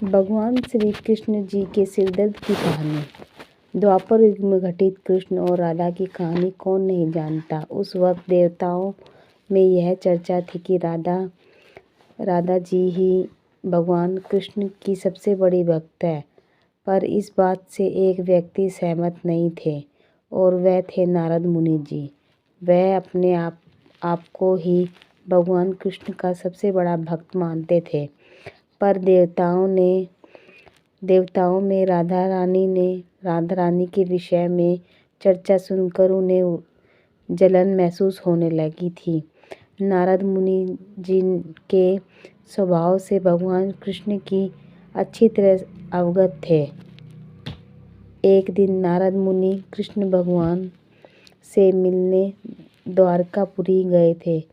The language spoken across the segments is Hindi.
भगवान श्री कृष्ण जी के सिरदर्द की कहानी। द्वापर युग में घटित कृष्ण और राधा की कहानी कौन नहीं जानता। उस वक्त देवताओं में यह चर्चा थी कि राधा जी ही भगवान कृष्ण की सबसे बड़ी भक्त है। पर इस बात से एक व्यक्ति सहमत नहीं थे और वह थे नारद मुनि जी। वह अपने आप को ही भगवान कृष्ण का सबसे बड़ा भक्त मानते थे। पर देवताओं में राधा रानी के विषय में चर्चा सुनकर उन्हें जलन महसूस होने लगी थी। नारद मुनि जी के स्वभाव से भगवान कृष्ण की अच्छी तरह अवगत थे। एक दिन नारद मुनि कृष्ण भगवान से मिलने द्वारकापुरी गए थे।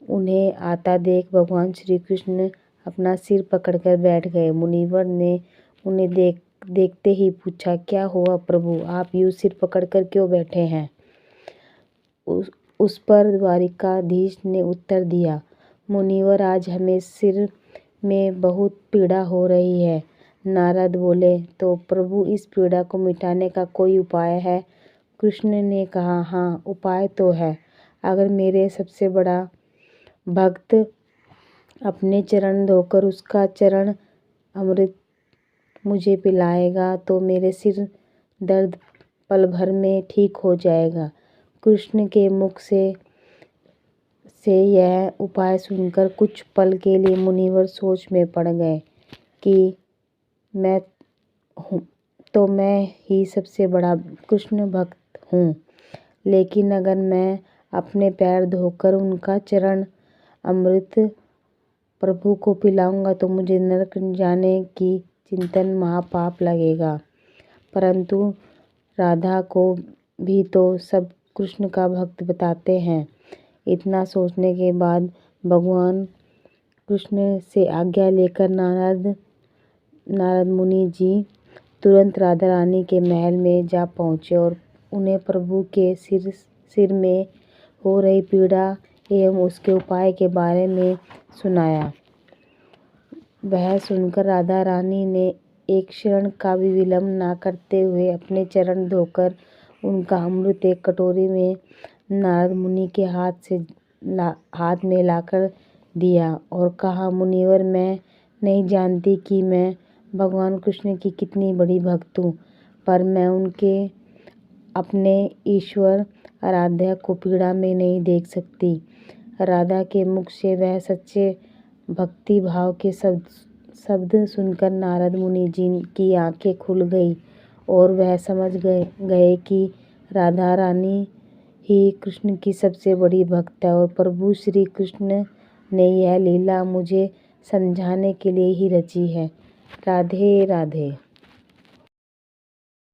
उन्हें आता देख भगवान श्री कृष्ण अपना सिर पकड़कर बैठ गए। मुनिवर ने उन्हें देखते ही पूछा, क्या हुआ प्रभु, आप यूं सिर पकड़कर क्यों बैठे हैं? उस पर द्वारिकाधीश ने उत्तर दिया, मुनिवर, आज हमें सिर में बहुत पीड़ा हो रही है। नारद बोले, तो प्रभु, इस पीड़ा को मिटाने का कोई उपाय है? कृष्ण ने कहा, हाँ, उपाय तो है। अगर मेरे सबसे बड़ा भक्त अपने चरण धोकर उसका चरण अमृत मुझे पिलाएगा तो मेरे सिर दर्द पल भर में ठीक हो जाएगा। कृष्ण के मुख से यह उपाय सुनकर कुछ पल के लिए मुनिवर सोच में पड़ गए कि मैं ही सबसे बड़ा कृष्ण भक्त हूँ, लेकिन अगर मैं अपने पैर धोकर उनका चरण अमृत प्रभु को पिलाऊंगा तो मुझे नरक जाने की चिंतन महापाप लगेगा। परंतु राधा को भी तो सब कृष्ण का भक्त बताते हैं। इतना सोचने के बाद भगवान कृष्ण से आज्ञा लेकर नारद मुनि जी तुरंत राधा रानी के महल में जा पहुँचे और उन्हें प्रभु के सिर में हो रही पीड़ा एवं उसके उपाय के बारे में सुनाया। वह सुनकर राधा रानी ने एक क्षण का भी विलंब न करते हुए अपने चरण धोकर उनका अमृत एक कटोरी में नारद मुनि के हाथ में लाकर दिया और कहा, मुनिवर, मैं नहीं जानती कि मैं भगवान कृष्ण की कितनी बड़ी भक्त हूँ, पर मैं उनके अपने ईश्वर आराध्या को पीड़ा में नहीं देख सकती। राधा के मुख से वह सच्चे भक्ति भाव के शब्द सुनकर नारद मुनि जी की आंखें खुल गई और वह समझ गए कि राधा रानी ही कृष्ण की सबसे बड़ी भक्त है और प्रभु श्री कृष्ण ने यह लीला मुझे समझाने के लिए ही रची है। राधे राधे।